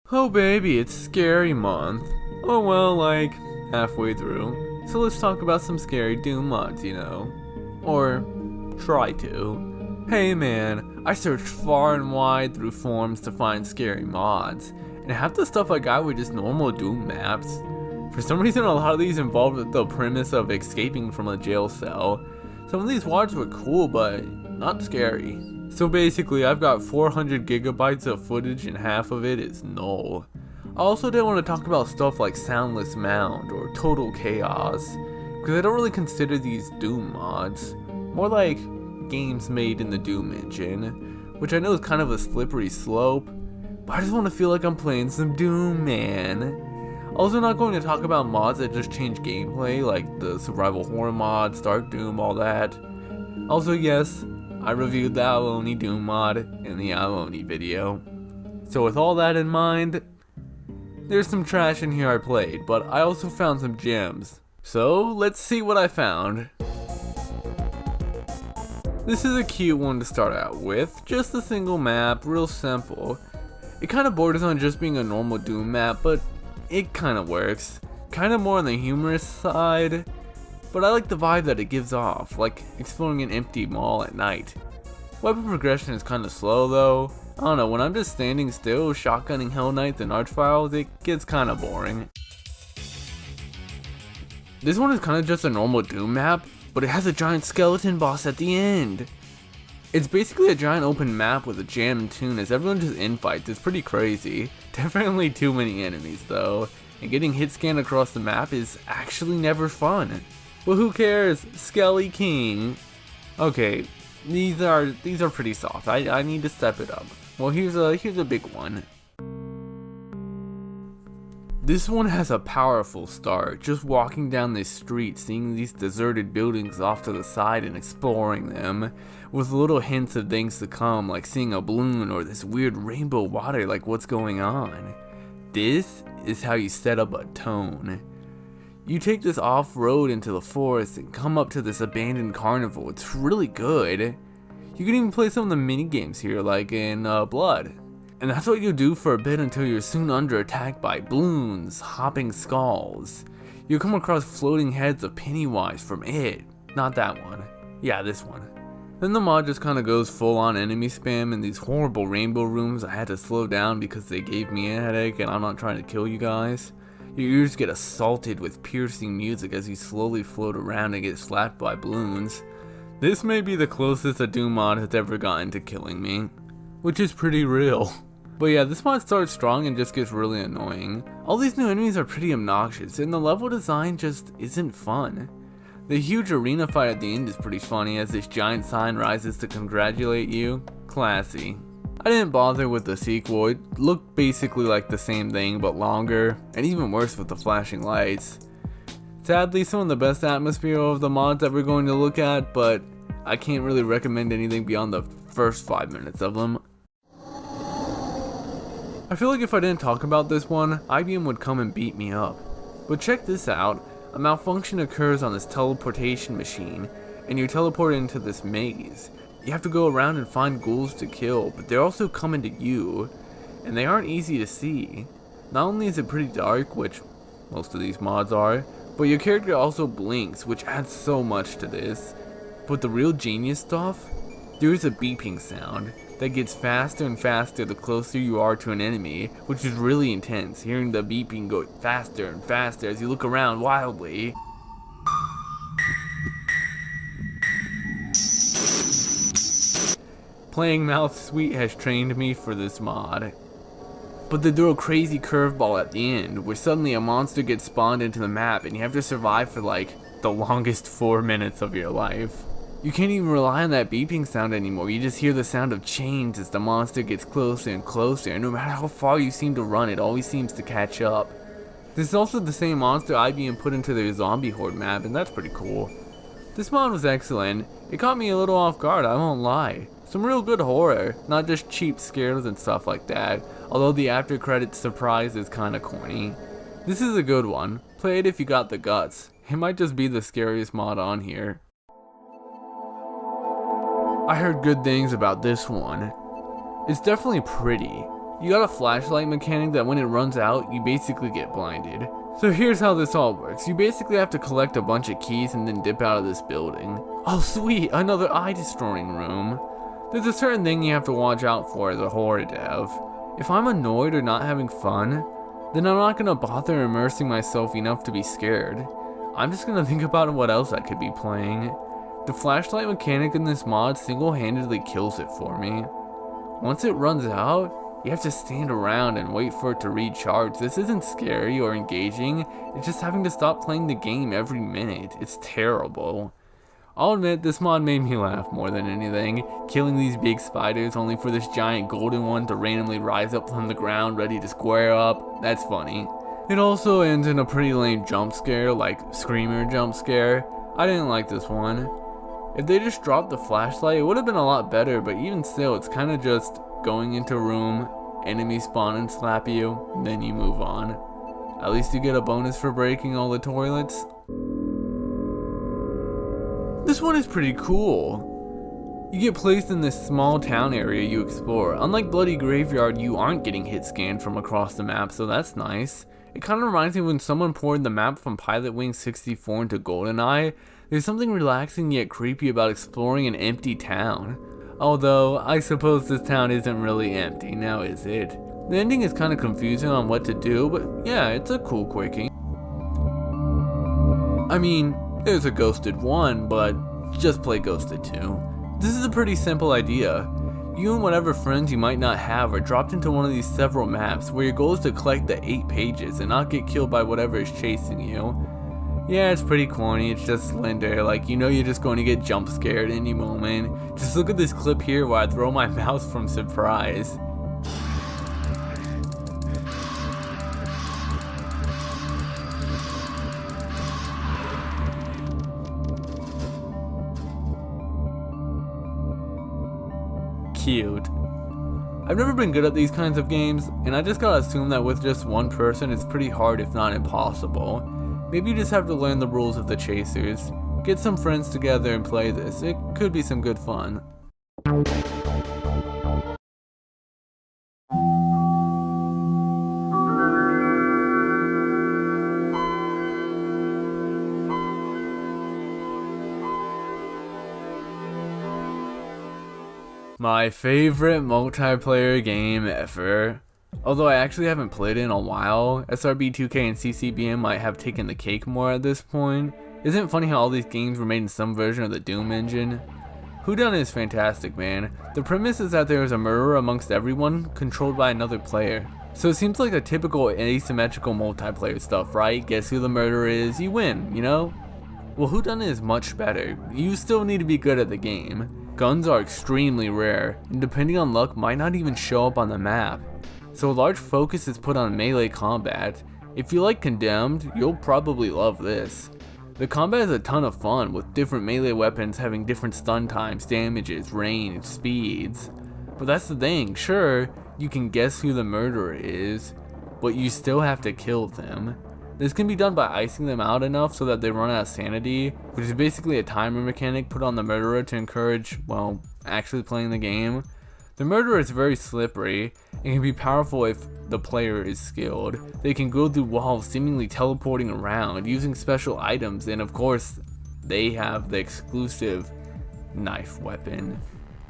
Oh baby, it's scary month. Oh well, like, halfway through. So let's talk about some scary Doom mods, you know. Or, try to. Hey man, I searched far and wide through forums to find scary mods, and half the stuff I got were just normal Doom maps. For some reason a lot of these involved the premise of escaping from a jail cell. Some of these mods were cool, but not scary. So basically, I've got 400 gigabytes of footage and half of it is null. I also didn't want to talk about stuff like Soundless Mound or Total Chaos, because I don't really consider these Doom mods. More like games made in the Doom engine, which I know is kind of a slippery slope, but I just want to feel like I'm playing some Doom, man. Also not going to talk about mods that just change gameplay, like the survival horror mods, Dark Doom, all that. Also yes, I reviewed the Aloni Doom mod in the Aloni video. So with all that in mind, there's some trash in here I played, but I also found some gems. So let's see what I found. This is a cute one to start out with, just a single map, real simple. It kind of borders on just being a normal Doom map, but it kind of works. Kind of more on the humorous side. But I like the vibe that it gives off, like exploring an empty mall at night. Weapon progression is kind of slow though. I don't know, when I'm just standing still, shotgunning Hell Knights and Archviles, it gets kind of boring. This one is kind of just a normal Doom map, but it has a giant skeleton boss at the end. It's basically a giant open map with a jam tune as everyone just infights. It's pretty crazy. Definitely too many enemies though, and getting hit scanned across the map is actually never fun. But who cares? Skelly King. Okay, these are pretty soft. I need to step it up. Well, here's a big one. This one has a powerful start. Just walking down this street, seeing these deserted buildings off to the side and exploring them, with little hints of things to come, like seeing a balloon or this weird rainbow water, like what's going on. This is how you set up a tone. You take this off-road into the forest and come up to this abandoned carnival. It's really good. You can even play some of the mini games here, like in Blood. And that's what you do for a bit until you're soon under attack by balloons, hopping skulls. You come across floating heads of Pennywise from It. Not that one. Yeah, this one. Then the mod just kind of goes full on enemy spam in these horrible rainbow rooms. I had to slow down because they gave me a headache and I'm not trying to kill you guys. Your ears get assaulted with piercing music as you slowly float around and get slapped by balloons. This may be the closest a Doom mod has ever gotten to killing me, which is pretty real. But yeah, this mod starts strong and just gets really annoying. All these new enemies are pretty obnoxious and the level design just isn't fun. The huge arena fight at the end is pretty funny as this giant sign rises to congratulate you. Classy. I didn't bother with the sequel. It looked basically like the same thing but longer, and even worse with the flashing lights. Sadly, some of the best atmosphere of the mods that we're going to look at, but I can't really recommend anything beyond the first 5 minutes of them. I feel like if I didn't talk about this one, IBM would come and beat me up. But check this out, a malfunction occurs on this teleportation machine, and you're teleported into this maze. You have to go around and find ghouls to kill, but they're also coming to you, and they aren't easy to see. Not only is it pretty dark, which most of these mods are, but your character also blinks, which adds so much to this. But the real genius stuff? There is a beeping sound that gets faster and faster the closer you are to an enemy, which is really intense, hearing the beeping go faster and faster as you look around wildly. Playing Mouth Sweet has trained me for this mod. But they throw a crazy curveball at the end, where suddenly a monster gets spawned into the map and you have to survive for like the longest 4 minutes of your life. You can't even rely on that beeping sound anymore, you just hear the sound of chains as the monster gets closer and closer, and no matter how far you seem to run, it always seems to catch up. This is also the same monster IBM put into their zombie horde map, and that's pretty cool. This mod was excellent. It caught me a little off guard, I won't lie. Some real good horror, not just cheap scares and stuff like that, although the after credits surprise is kinda corny. This is a good one. Play it if you got the guts. It might just be the scariest mod on here. I heard good things about this one. It's definitely pretty. You got a flashlight mechanic that when it runs out, you basically get blinded. So here's how this all works. You basically have to collect a bunch of keys and then dip out of this building. Oh sweet, another eye destroying room. There's a certain thing you have to watch out for as a horror dev. If I'm annoyed or not having fun, then I'm not gonna bother immersing myself enough to be scared. I'm just gonna think about what else I could be playing. The flashlight mechanic in this mod single-handedly kills it for me. Once it runs out, you have to stand around and wait for it to recharge. This isn't scary or engaging, it's just having to stop playing the game every minute. It's terrible. I'll admit, this mod made me laugh more than anything. Killing these big spiders only for this giant golden one to randomly rise up from the ground ready to square up, that's funny. It also ends in a pretty lame jump scare, like screamer jump scare. I didn't like this one. If they just dropped the flashlight, it would have been a lot better, but even still, it's kind of just going into a room, enemy spawn and slap you, then you move on. At least you get a bonus for breaking all the toilets. This one is pretty cool. You get placed in this small town area you explore. Unlike Bloody Graveyard, you aren't getting hit scanned from across the map, so that's nice. It kind of reminds me when someone poured the map from Pilot Wing 64 into GoldenEye. There's something relaxing yet creepy about exploring an empty town. Although, I suppose this town isn't really empty, now is it? The ending is kind of confusing on what to do, but yeah, it's a cool quickie. I mean, there's a Ghosted 1, but just play Ghosted 2. This is a pretty simple idea. You and whatever friends you might not have are dropped into one of these several maps where your goal is to collect the 8 pages and not get killed by whatever is chasing you. Yeah, it's pretty corny, it's just Slender, like you know you're just going to get jump scared any moment. Just look at this clip here where I throw my mouse from surprise. Cute. I've never been good at these kinds of games, and I just gotta assume that with just one person it's pretty hard if not impossible. Maybe you just have to learn the rules of the chasers. Get some friends together and play this, it could be some good fun. My favorite multiplayer game ever. Although I actually haven't played it in a while, SRB 2K and CCBM might have taken the cake more at this point. Isn't it funny how all these games were made in some version of the Doom engine? Whodunit is fantastic, man. The premise is that there is a murderer amongst everyone, controlled by another player. So it seems like a typical asymmetrical multiplayer stuff, right? Guess who the murderer is, you win, you know? Well, Whodunit is much better. You still need to be good at the game. Guns are extremely rare, and depending on luck might not even show up on the map. So a large focus is put on melee combat. If you like Condemned, you'll probably love this. The combat is a ton of fun, with different melee weapons having different stun times, damages, range, speeds. But that's the thing, sure, you can guess who the murderer is, but you still have to kill them. This can be done by icing them out enough so that they run out of sanity, which is basically a timer mechanic put on the murderer to encourage, well, actually playing the game. The murderer is very slippery and can be powerful if the player is skilled. They can go through walls seemingly teleporting around, using special items, and of course, they have the exclusive knife weapon.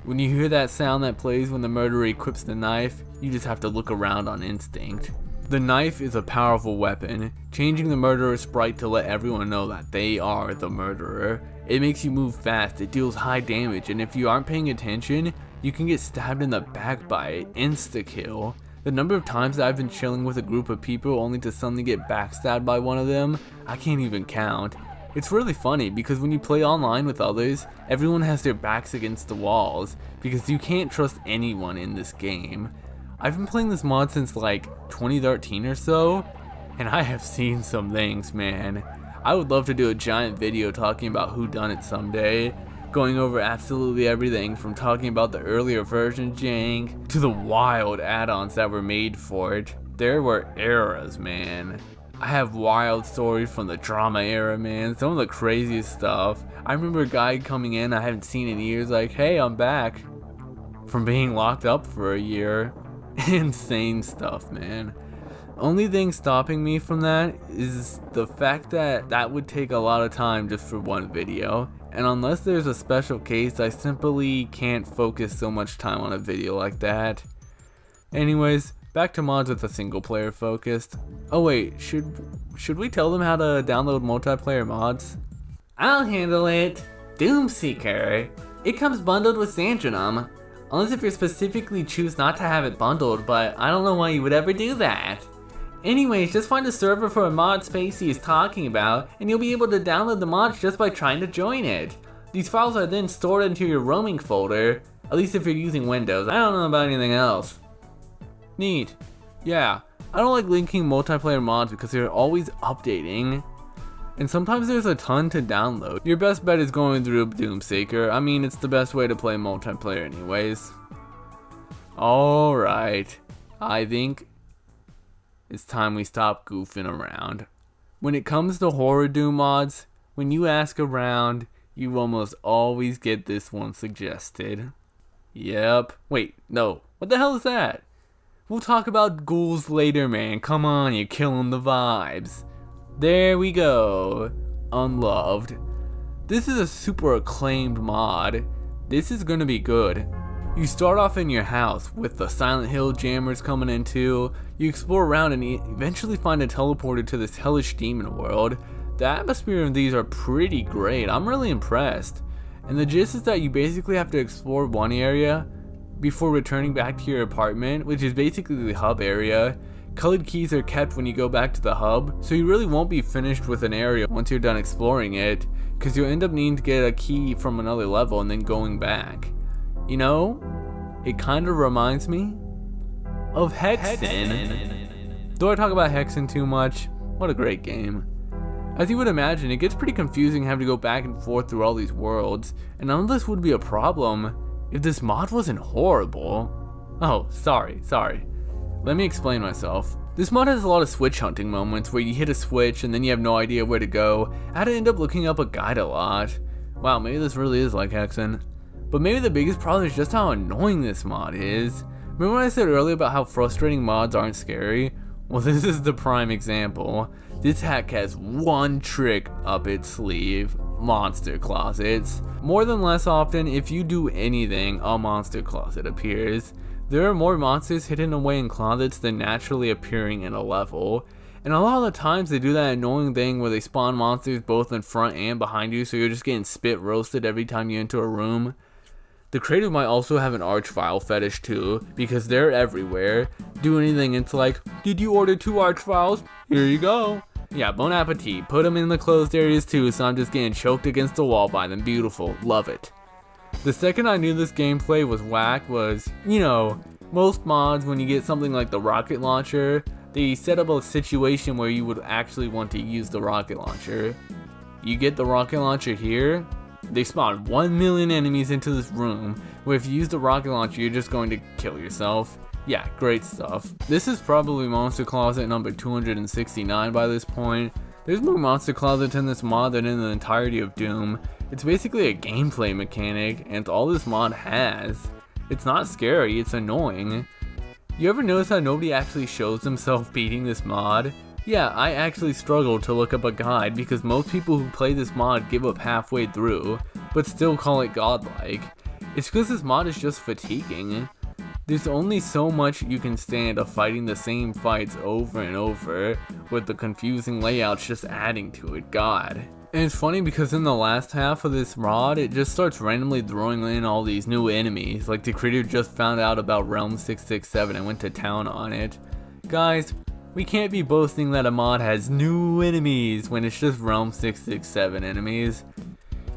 When you hear that sound that plays when the murderer equips the knife, you just have to look around on instinct. The knife is a powerful weapon, changing the murderer's sprite to let everyone know that they are the murderer. It makes you move fast, it deals high damage, and if you aren't paying attention, you can get stabbed in the back by it, insta-kill. The number of times that I've been chilling with a group of people only to suddenly get backstabbed by one of them, I can't even count. It's really funny because when you play online with others, everyone has their backs against the walls, because you can't trust anyone in this game. I've been playing this mod since like 2013 or so, and I have seen some things, man. I would love to do a giant video talking about Whodunit someday, going over absolutely everything from talking about the earlier version jank to the wild add-ons that were made for it. There were eras, man. I have wild stories from the drama era, man. Some of the craziest stuff. I remember a guy coming in I haven't seen in years like, hey, I'm back, from being locked up for a year. Insane stuff, man. Only thing stopping me from that is the fact that that would take a lot of time just for one video, and unless there's a special case, I simply can't focus so much time on a video like that. Anyways, back to mods with a single player focused. Oh wait, should we tell them how to download multiplayer mods? I'll handle it. Doomseeker. It comes bundled with Sandrinum. Unless if you specifically choose not to have it bundled, but I don't know why you would ever do that. Anyways, just find a server for a mod Spacey is talking about, and you'll be able to download the mods just by trying to join it. These files are then stored into your roaming folder, at least if you're using Windows. I don't know about anything else. Neat. Yeah, I don't like linking multiplayer mods because they're always updating. And sometimes there's a ton to download. Your best bet is going through Doomseeker. I mean, it's the best way to play multiplayer anyways. Alright, I think it's time we stop goofing around. When it comes to horror Doom mods, when you ask around, you almost always get this one suggested. Yep. Wait, no. What the hell is that? We'll talk about Ghouls later, man. Come on, you're killing the vibes. There we go. Unloved. This is a super acclaimed mod. This is gonna be good. You start off in your house with the Silent Hill jammers coming in too. You explore around and eventually find a teleporter to this hellish demon world. The atmosphere of these are pretty great. I'm really impressed. And the gist is that you basically have to explore one area before returning back to your apartment, which is basically the hub area. Colored keys are kept when you go back to the hub, so you really won't be finished with an area once you're done exploring it, because you'll end up needing to get a key from another level and then going back. You know, it kind of reminds me of Hexen. Though I talk about Hexen too much, what a great game. As you would imagine, it gets pretty confusing having to go back and forth through all these worlds, and none of this would be a problem if this mod wasn't horrible. Oh, sorry. Let me explain myself. This mod has a lot of switch hunting moments where you hit a switch and then you have no idea where to go. I had to end up looking up a guide a lot. Wow, maybe this really is like Hexen. But maybe the biggest problem is just how annoying this mod is. Remember when I said earlier about how frustrating mods aren't scary? Well, this is the prime example. This hack has one trick up its sleeve: monster closets. More than less often, if you do anything, a monster closet appears. There are more monsters hidden away in closets than naturally appearing in a level. And a lot of the times they do that annoying thing where they spawn monsters both in front and behind you, so you're just getting spit roasted every time you enter a room. The creator might also have an arch file fetish too, because they're everywhere. Do anything, it's like, did you order 2 arch files? Here you go. Yeah, bon appetit. Put them in the closed areas too, so I'm just getting choked against the wall by them. Beautiful. Love it. The second I knew this gameplay was whack was, you know, most mods, when you get something like the rocket launcher, they set up a situation where you would actually want to use the rocket launcher. You get the rocket launcher here, they spawn 1 million enemies into this room, where if you use the rocket launcher, you're just going to kill yourself. Yeah, great stuff. This is probably Monster Closet number 269 by this point. There's more monster closets in this mod than in the entirety of Doom. It's basically a gameplay mechanic, and it's all this mod has. It's not scary, it's annoying. You ever notice how nobody actually shows themselves beating this mod? Yeah, I actually struggled to look up a guide because most people who play this mod give up halfway through, but still call it godlike. It's because this mod is just fatiguing. There's only so much you can stand of fighting the same fights over and over, with the confusing layouts just adding to it, god. And it's funny because in the last half of this mod, it just starts randomly throwing in all these new enemies, like the creator just found out about Realm 667 and went to town on it. Guys, we can't be boasting that a mod has new enemies when it's just Realm 667 enemies.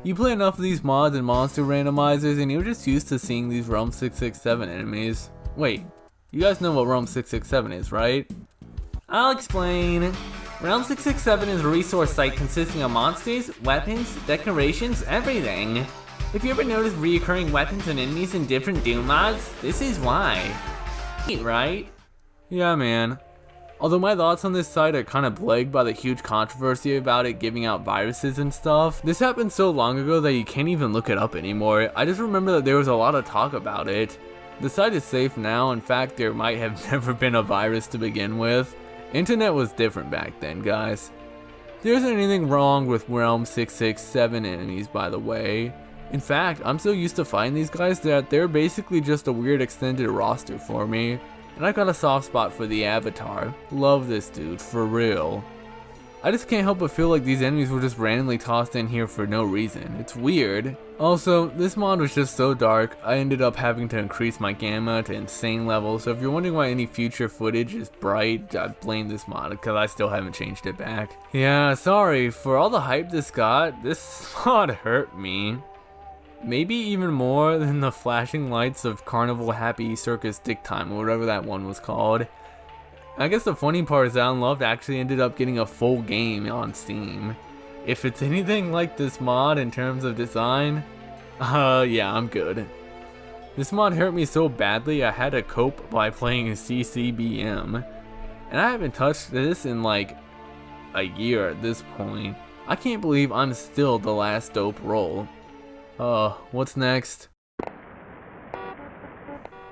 You play enough of these mods and monster randomizers and you're just used to seeing these Realm 667 enemies. Wait, you guys know what Realm 667 is, right? I'll explain. Realm 667 is a resource site consisting of monsters, weapons, decorations, everything. If you ever notice reoccurring weapons and enemies in different Doom mods, this is why. Right? Yeah, man. Although my thoughts on this site are kind of plagued by the huge controversy about it giving out viruses and stuff, this happened so long ago that you can't even look it up anymore. I just remember that there was a lot of talk about it. The site is safe now. In fact, there might have never been a virus to begin with. Internet was different back then, guys. There isn't anything wrong with Realm 667 enemies, by the way. In fact, I'm so used to fighting these guys that they're basically just a weird extended roster for me. And I got a soft spot for the Avatar. Love this dude, for real. I just can't help but feel like these enemies were just randomly tossed in here for no reason. It's weird. Also, this mod was just so dark, I ended up having to increase my gamma to insane levels, so if you're wondering why any future footage is bright, I blame this mod, because I still haven't changed it back. Yeah, sorry, for all the hype this got, this mod hurt me. Maybe even more than the flashing lights of Carnival Happy Circus Dick Time, or whatever that one was called. I guess the funny part is that Unloved actually ended up getting a full game on Steam. If it's anything like this mod in terms of design, yeah, I'm good. This mod hurt me so badly I had to cope by playing CCBM. And I haven't touched this in like a year at this point. I can't believe I'm still the last dope roll. What's next?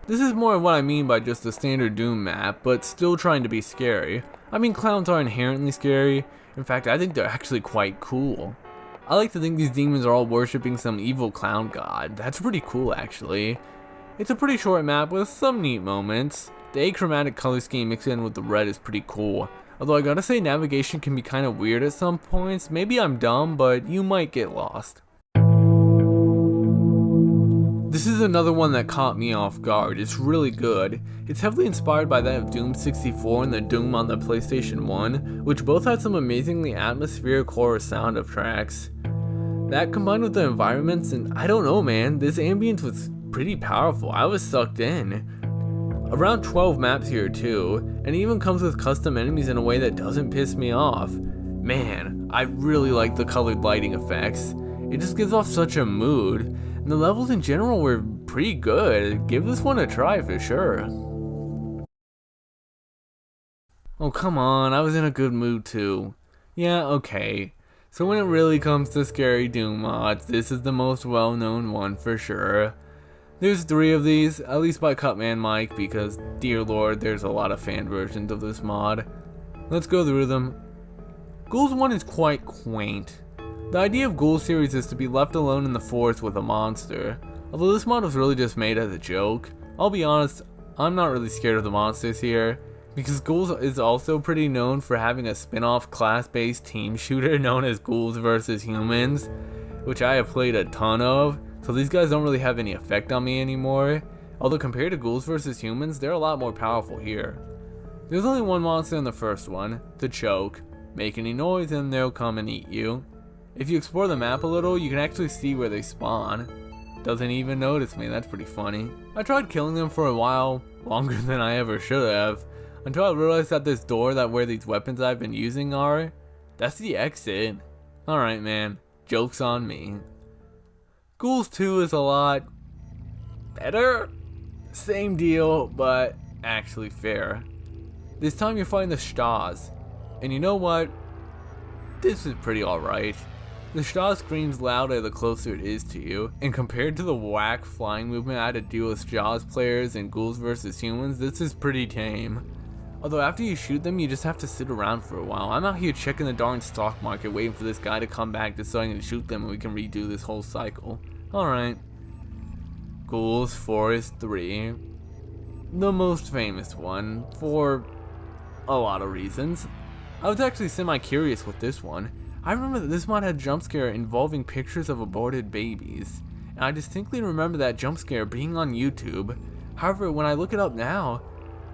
This is more of what I mean by just a standard Doom map, but still trying to be scary. I mean, clowns are inherently scary. In fact, I think they're actually quite cool. I like to think these demons are all worshipping some evil clown god. That's pretty cool, actually. It's a pretty short map with some neat moments. The achromatic color scheme mixed in with the red is pretty cool. Although I gotta say, navigation can be kind of weird at some points. Maybe I'm dumb, but you might get lost. This is another one that caught me off guard. It's really good. It's heavily inspired by that of Doom 64 and the Doom on the PlayStation 1, which both had some amazingly atmospheric horror sound tracks. That combined with the environments, and I don't know, man, this ambience was pretty powerful. I was sucked in. Around 12 maps here too, and it even comes with custom enemies in a way that doesn't piss me off. Man, I really like the colored lighting effects. It just gives off such a mood. And the levels in general were pretty good. Give this one a try for sure. Oh come on, I was in a good mood too. Yeah, okay. So when it really comes to scary Doom mods, this is the most well-known one for sure. There's 3 of these, at least by CutManMIKE, because dear lord, there's a lot of fan versions of this mod. Let's go through them. Ghouls 1 is quite quaint. The idea of Ghouls series is to be left alone in the forest with a monster. Although this mod was really just made as a joke. I'll be honest, I'm not really scared of the monsters here, because Ghouls is also pretty known for having a spin-off class-based team shooter known as Ghouls vs Humans, which I have played a ton of, so these guys don't really have any effect on me anymore. Although compared to Ghouls vs Humans, they're a lot more powerful here. There's only one monster in the first one, the Choke. Make any noise and they'll come and eat you. If you explore the map a little, you can actually see where they spawn. Doesn't even notice me, that's pretty funny. I tried killing them for a while, longer than I ever should have, until I realized that this door that where these weapons I've been using are, that's the exit. Alright man, joke's on me. Ghouls 2 is a lot better? Same deal, but actually fair. This time you're fighting the Stas, and you know what? This is pretty alright. The Stas screams louder the closer it is to you, and compared to the whack flying movement I had to deal with Jaws players in Ghouls vs Humans, this is pretty tame. Although after you shoot them, you just have to sit around for a while. I'm out here checking the darn stock market waiting for this guy to come back just so I can shoot them and we can redo this whole cycle. Alright. Ghouls Forest 3. The most famous one, for a lot of reasons. I was actually semi-curious with this one. I remember that this mod had a jump scare involving pictures of aborted babies, and I distinctly remember that jump scare being on YouTube. However, when I look it up now,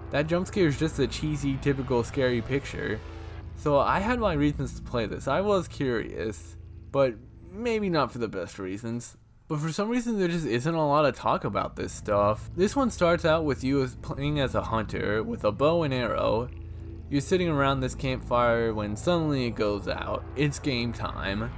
that jump scare is just a cheesy, typical scary picture. So I had my reasons to play this. I was curious, but maybe not for the best reasons. But for some reason there just isn't a lot of talk about this stuff. This one starts out with you playing as a hunter with a bow and arrow. You're sitting around this campfire when suddenly it goes out. It's game time.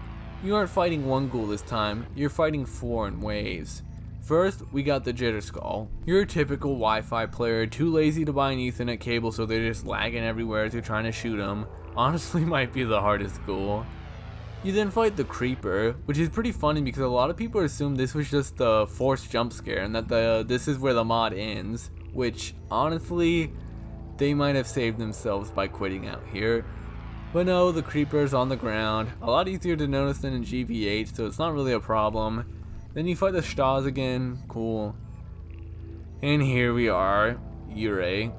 You aren't fighting one ghoul this time, you're fighting 4 in waves. First, we got the Jitter Skull. You're a typical Wi-Fi player, too lazy to buy an Ethernet cable so they're just lagging everywhere as you're trying to shoot them. Honestly might be the hardest ghoul. You then fight the creeper, which is pretty funny because a lot of people assume this was just a forced jump scare and that this is where the mod ends, which honestly, they might have saved themselves by quitting out here. But no, the creeper's on the ground, a lot easier to notice than in GVH, so it's not really a problem. Then you fight the Stas again, cool. And here we are, Yurei.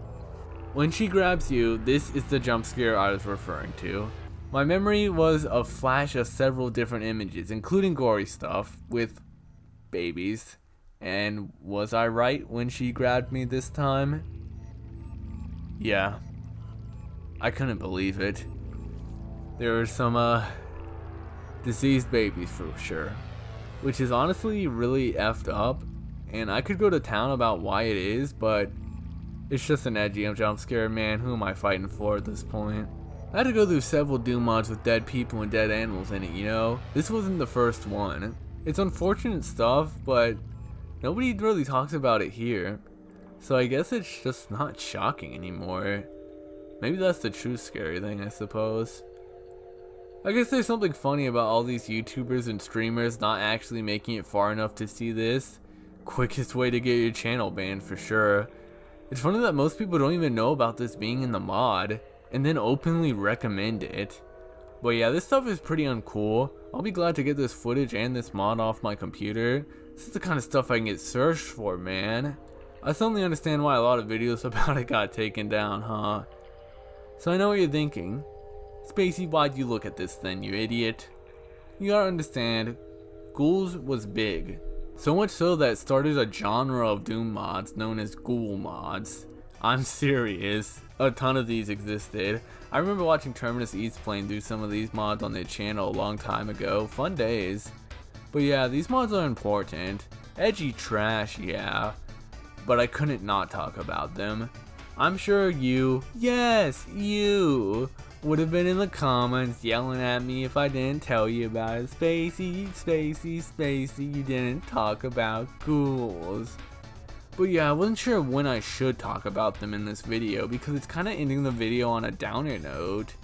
When she grabs you, this is the jump scare I was referring to. My memory was a flash of several different images, including gory stuff, with babies. And was I right when she grabbed me this time? Yeah. I couldn't believe it. There were some, deceased babies for sure. Which is honestly really effed up. And I could go to town about why it is, but it's just an edgy jump scare, man. Who am I fighting for at this point? I had to go through several Doom mods with dead people and dead animals in it, you know? This wasn't the first one. It's unfortunate stuff, but nobody really talks about it here. So I guess it's just not shocking anymore. Maybe that's the true scary thing, I suppose. I guess there's something funny about all these YouTubers and streamers not actually making it far enough to see this. Quickest way to get your channel banned for sure. It's funny that most people don't even know about this being in the mod, and then openly recommend it. But yeah, this stuff is pretty uncool. I'll be glad to get this footage and this mod off my computer. This is the kind of stuff I can get searched for, man. I suddenly understand why a lot of videos about it got taken down, huh? So I know what you're thinking. Spacey, why'd you look at this then, you idiot? You gotta understand, Ghouls was big. So much so that it started a genre of Doom mods known as Ghoul mods. I'm serious. A ton of these existed. I remember watching Terminus East playing through some of these mods on their channel a long time ago. Fun days. But yeah, these mods are important. Edgy trash, yeah. But I couldn't not talk about them. I'm sure you, yes, you, would have been in the comments yelling at me if I didn't tell you about it. Spacey, Spacey, Spacey, you didn't talk about Ghouls. But yeah, I wasn't sure when I should talk about them in this video because it's kind of ending the video on a downer note.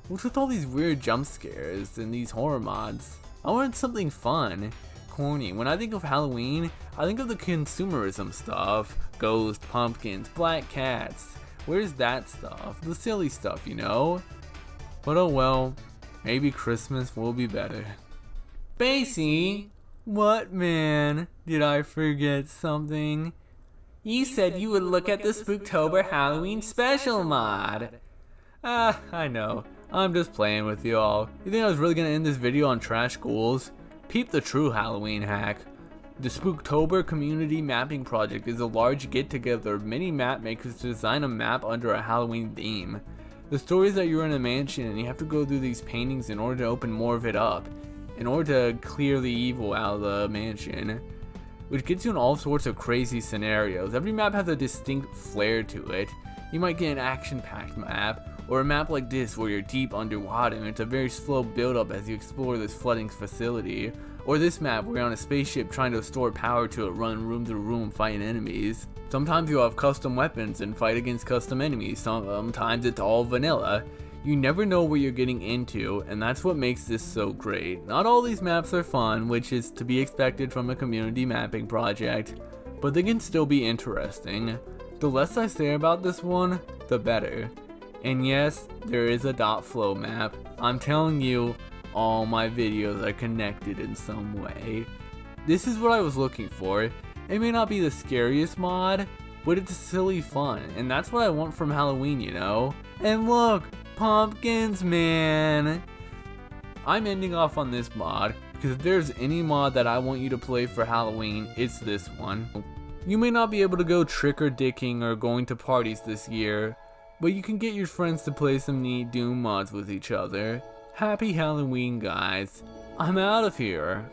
What's with all these weird jump scares and these horror mods? I wanted something fun, corny. When I think of Halloween, I think of the consumerism stuff. Ghosts, pumpkins, black cats. Where's that stuff? The silly stuff, you know? But oh well, maybe Christmas will be better. Spacey? What, man? Did I forget something? You said you would look at the Spooktober Halloween special mod. I know. I'm just playing with y'all. You think I was really gonna end this video on trash ghouls? Peep the true Halloween hack. The Spooktober Community Mapping Project is a large get-together of many map makers to design a map under a Halloween theme. The story is that you're in a mansion and you have to go through these paintings in order to open more of it up, in order to clear the evil out of the mansion, which gets you in all sorts of crazy scenarios. Every map has a distinct flair to it. You might get an action-packed map, or a map like this where you're deep underwater and it's a very slow build-up as you explore this flooding facility. Or this map where you're on a spaceship trying to store power to it, run room to room fighting enemies. Sometimes you'll have custom weapons and fight against custom enemies, sometimes it's all vanilla. You never know what you're getting into, and that's what makes this so great. Not all these maps are fun, which is to be expected from a community mapping project, but they can still be interesting. The less I say about this one, the better. And yes, there is a dot flow map. I'm telling you, all my videos are connected in some way. This is what I was looking for. It may not be the scariest mod, but it's silly fun, and that's what I want from Halloween, you know? And look, pumpkins, man! I'm ending off on this mod, because if there's any mod that I want you to play for Halloween, it's this one. You may not be able to go trick-or-dicking or going to parties this year, but you can get your friends to play some neat Doom mods with each other. Happy Halloween, guys. I'm out of here.